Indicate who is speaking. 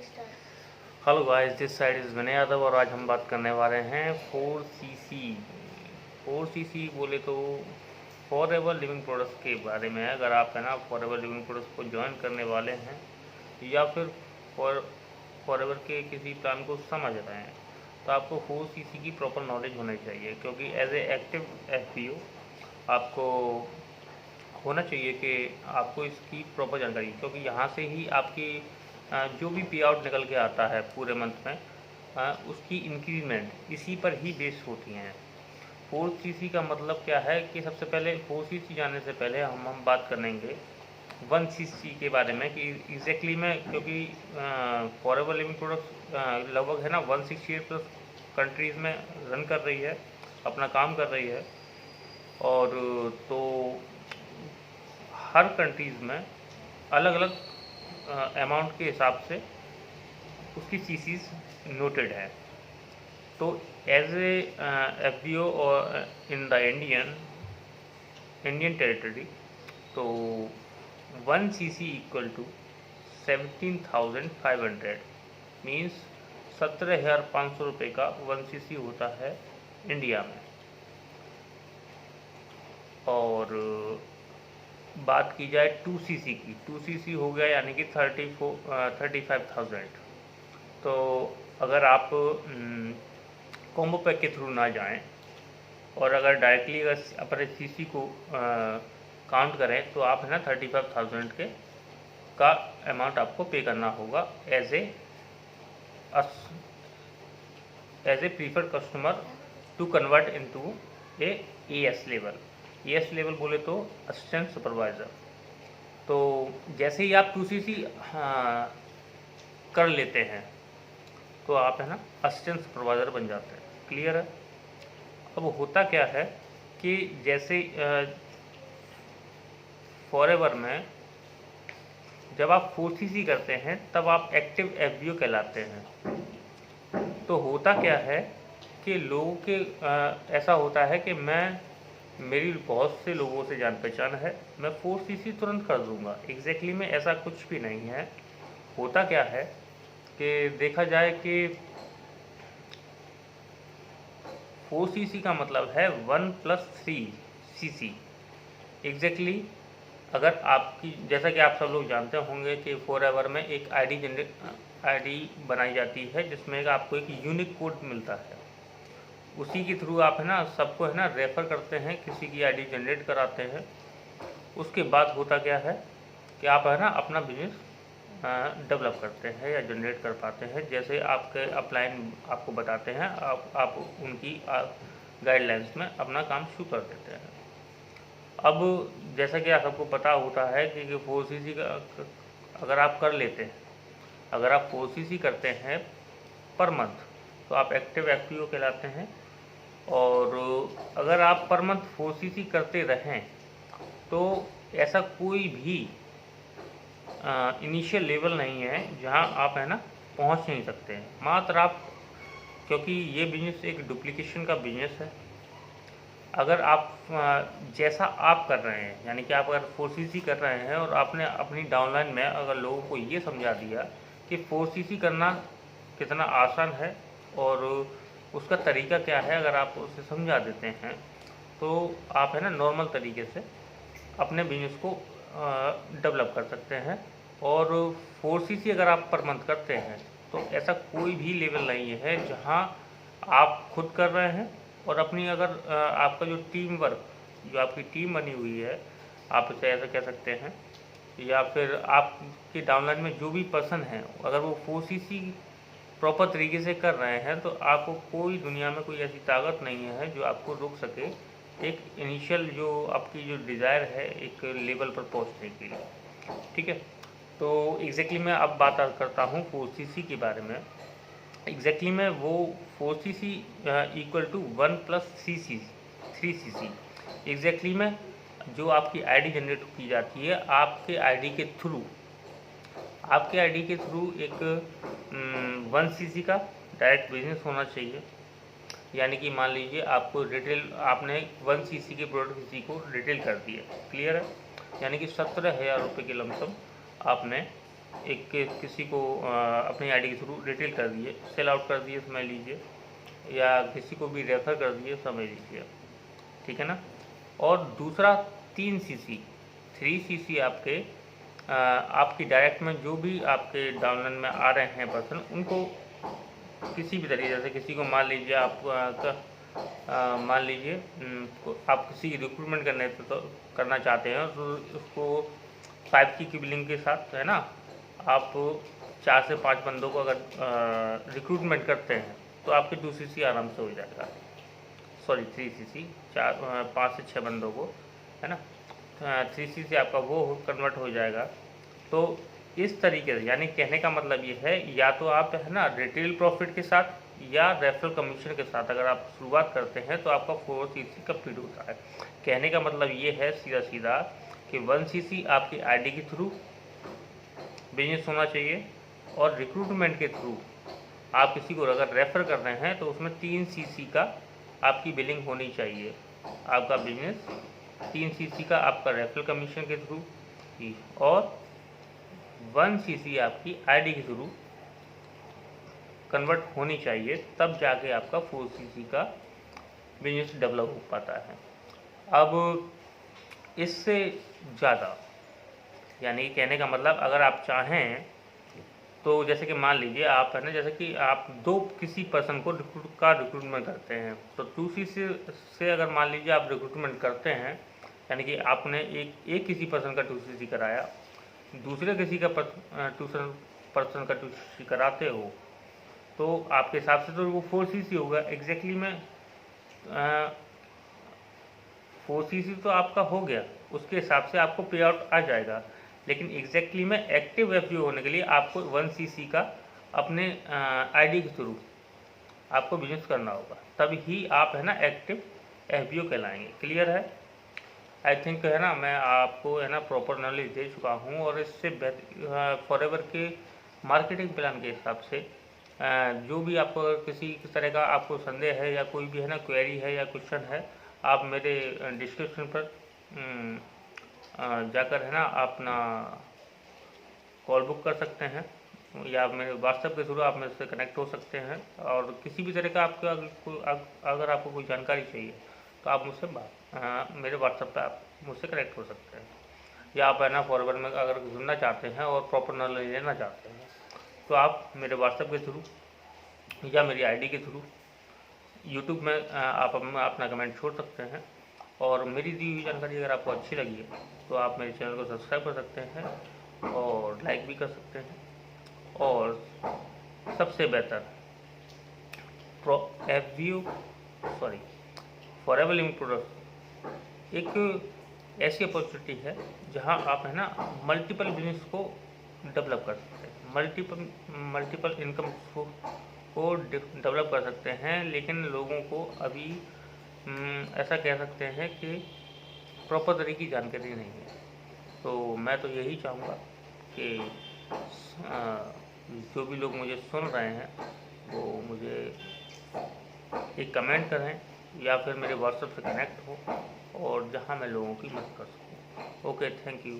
Speaker 1: Hello guys, this side is Vinay Yadav और आज हम बात करने वाले हैं 4cc। 4cc बोले तो फॉरएवर लिविंग प्रोडक्ट्स के बारे में है। अगर आप है ना फॉरएवर लिविंग प्रोडक्ट्स को ज्वाइन करने वाले हैं या फिर फॉरएवर के किसी प्लान को समझ रहे हैं तो आपको 4cc की प्रॉपर नॉलेज होनी चाहिए, क्योंकि एज ए एक्टिव FPO आपको होना चाहिए कि आपको इसकी प्रॉपर जानकारी, क्योंकि यहाँ से ही आपकी जो भी पे आउट निकल के आता है पूरे मंथ में उसकी इंक्रीजमेंट इसी पर ही बेस होती हैं। 4cc का मतलब क्या है कि सबसे पहले 4cc जाने से पहले हम बात करेंगे 1cc के बारे में कि एग्जैक्टली में, क्योंकि फॉरएवर लिविंग प्रोडक्ट्स लगभग है ना 168 प्लस कंट्रीज़ में रन कर रही है, अपना काम कर रही है। और तो हर कंट्रीज़ में अलग अलग अमाउंट के हिसाब से उसकी सीसीज नोटेड है। तो एज ए FBO और इन द इंडियन टेरिटरी, तो 1cc इक्वल टू 17,500 मीन्स 17,500 रुपये का 1cc होता है इंडिया में। और बात की जाए 2cc की, 2cc हो गया यानी कि 35,000। तो अगर आप कॉम्बो पैक के थ्रू ना जाएं और अगर डायरेक्टली अगर अपने सीसी को काउंट करें तो आप है ना 35,000 के का अमाउंट आपको पे करना होगा as a preferred customer to convert into a AS level. AS level बोले तो असिस्टेंट सुपरवाइज़र। तो जैसे ही आप 2cc कर लेते हैं तो आप है ना असिस्टेंट सुपरवाइज़र बन जाते हैं। क्लियर है? अब होता क्या है कि जैसे फॉरएवर में जब आप 4cc करते हैं तब आप एक्टिव FBO कहलाते हैं। तो होता क्या है कि लोगों के ऐसा होता है कि मेरी बहुत से लोगों से जान पहचान है, मैं 4cc तुरंत कर दूंगा। एग्जैक्टली में ऐसा कुछ भी नहीं है। होता क्या है कि देखा जाए कि 4cc का मतलब है 1+3cc। एग्जैक्टली अगर आपकी, जैसा कि आप सब लोग जानते होंगे कि फॉरएवर में एक आईडी बनाई जाती है जिसमें आपको एक यूनिक कोड मिलता है। उसी के थ्रू आप है ना सबको है ना रेफ़र करते हैं, किसी की आईडी जनरेट कराते हैं। उसके बाद होता क्या है कि आप है ना अपना बिजनेस डेवलप करते हैं या जनरेट कर पाते हैं। जैसे आपके अपलाइन आपको बताते हैं, आप उनकी गाइडलाइंस में अपना काम शुरू कर देते हैं। अब जैसा कि आप सबको पता होता है कि 4cc का अगर आप कर लेते हैं, अगर आप 4cc करते हैं पर मंथ तो आप एक्टिव FPO कहलाते हैं। और अगर आप पर मंथ 4cc करते रहें तो ऐसा कोई भी इनिशियल लेवल नहीं है जहां आप है ना पहुंच नहीं सकते हैं। मात्र आप, क्योंकि ये बिजनेस एक डुप्लीकेशन का बिजनेस है। अगर आप जैसा आप कर रहे हैं, यानी कि आप अगर 4cc कर रहे हैं और आपने अपनी डाउनलाइन में अगर लोगों को ये समझा दिया कि 4cc करना कितना आसान है और उसका तरीका क्या है, अगर आप उसे समझा देते हैं तो आप है ना नॉर्मल तरीके से अपने बिजनेस को डेवलप कर सकते हैं। और 4cc अगर आप पर मंथ करते हैं तो ऐसा कोई भी लेवल नहीं है जहां आप खुद कर रहे हैं और अपनी अगर आपका जो टीम वर्क, जो आपकी टीम बनी हुई है, आप इसे ऐसा कह सकते हैं, या फिर आपकी डाउनलाइन में जो भी पर्सन है अगर वो 4cc प्रॉपर तरीके से कर रहे हैं तो आपको कोई दुनिया में कोई ऐसी ताकत नहीं है जो आपको रोक सके एक इनिशियल जो आपकी जो डिज़ायर है एक लेवल पर पहुंचने के लिए। ठीक है? तो एग्जैक्टली मैं अब बात करता हूं 4cc के बारे में। एग्जैक्टली में वो 4cc equal to 1+3cc। Exactly में जो आपकी आईडी जनरेट की जाती है आपके आईडी के थ्रू एक 1cc का डायरेक्ट बिजनेस होना चाहिए। यानी कि मान लीजिए आपको रिटेल, आपने 1cc के प्रोडक्ट किसी को रिटेल कर दिया। क्लियर है? यानी कि 17,000 रुपये के लमसम आपने किसी को अपनी आईडी के थ्रू रिटेल कर दिए, सेल आउट कर दिए समझ लीजिए, या किसी को भी रेफ़र कर दिए समझ लीजिए, ठीक है ना। और दूसरा 3 CC आपकी डायरेक्ट में जो भी आपके डाउनलाइन में आ रहे हैं पर्सन, उनको किसी भी तरीके से, किसी को मान लीजिए आप मान लीजिए आप किसी की रिक्रूटमेंट करना चाहते हैं, तो उसको 5 की बिलिंग के साथ है ना, आप 4 से 5 बंदों को अगर रिक्रूटमेंट करते हैं तो आपके 2 CC आराम से हो जाएगा, सॉरी 3 CC, 5 से 6 बंदों को है ना, 3 CC आपका वो कन्वर्ट हो जाएगा। तो इस तरीके से, यानी कहने का मतलब ये है, या तो आप है ना रिटेल प्रॉफिट के साथ या रेफरल कमीशन के साथ अगर आप शुरुआत करते हैं तो आपका 4 CC कंप्लीट होता है। कहने का मतलब ये है सीधा सीधा कि 1 CC आपकी आईडी के थ्रू बिजनेस होना चाहिए, और रिक्रूटमेंट के थ्रू आप किसी को अगर रेफ़र कर रहे हैं तो उसमें 3 CC का आपकी बिलिंग होनी चाहिए। आपका बिजनेस 3 CC का आपका रेफरल कमीशन के थ्रू, और 1 CC आपकी आईडी के थ्रू कन्वर्ट होनी चाहिए, तब जाके आपका 4 CC का बिजनेस डेवलप हो पाता है। अब इससे ज़्यादा, यानी कहने का मतलब अगर आप चाहें तो जैसे कि मान लीजिए आप है ना, जैसे कि आप किसी पर्सन को रिक्रूटमेंट करते हैं, तो 2 CC से अगर मान लीजिए आप रिक्रूटमेंट करते हैं, यानी कि आपने एक किसी पर्सन का 2 CC कराया, दूसरे किसी का पर्सन का 2 CC कराते हो, तो आपके हिसाब से तो वो 4 CC होगा। एग्जैक्टली में 4 CC तो आपका हो गया, उसके हिसाब से आपको पे आउट आ जाएगा, लेकिन एग्जैक्टली में एक्टिव FBO होने के लिए आपको 1 CC का अपने आईडी के थ्रू आपको बिजनेस करना होगा, तब ही आप है ना एक्टिव FBO कहलाएंगे। क्लियर है? आई थिंक है ना, मैं आपको है ना प्रॉपर नॉलेज दे चुका हूँ, और इससे फॉरएवर के मार्केटिंग प्लान के हिसाब से जो भी आपको किसी तरह का आपको संदेह है, या कोई भी है ना क्वेरी है या क्वेश्चन है, आप मेरे डिस्क्रिप्शन पर जाकर है ना अपना कॉल बुक कर सकते हैं, या मेरे व्हाट्सएप के थ्रू आप मेरे से कनेक्ट हो सकते हैं। और किसी भी तरह का अगर आपको कोई जानकारी चाहिए तो आप मुझसे मेरे व्हाट्सएप पर आप मुझसे कनेक्ट हो सकते हैं, या आप है ना फॉरवर्ड में अगर जुड़ना चाहते हैं और प्रॉपर नॉलेज लेना चाहते हैं तो आप मेरे व्हाट्सएप के थ्रू या मेरी आईडी के थ्रू यूट्यूब में आप अपना कमेंट छोड़ सकते हैं। और मेरी दी हुई जानकारी अगर आपको अच्छी लगी है तो आप मेरे चैनल को सब्सक्राइब कर सकते हैं और लाइक भी कर सकते हैं। और सबसे बेहतर फॉरएवर लिमिटेड प्रोडक्ट एक ऐसी अपॉर्चुनिटी है जहां आप है ना मल्टीपल बिजनेस को डेवलप कर सकते हैं, मल्टीपल इनकम को डेवलप कर सकते हैं, लेकिन लोगों को अभी ऐसा कह सकते हैं कि प्रॉपर तरीके की जानकारी नहीं है। तो मैं तो यही चाहूँगा कि जो भी लोग मुझे सुन रहे हैं वो मुझे एक कमेंट करें, या फिर मेरे व्हाट्सएप से कनेक्ट हो, और जहां मैं लोगों की मदद कर सकूँ। Okay, thank you.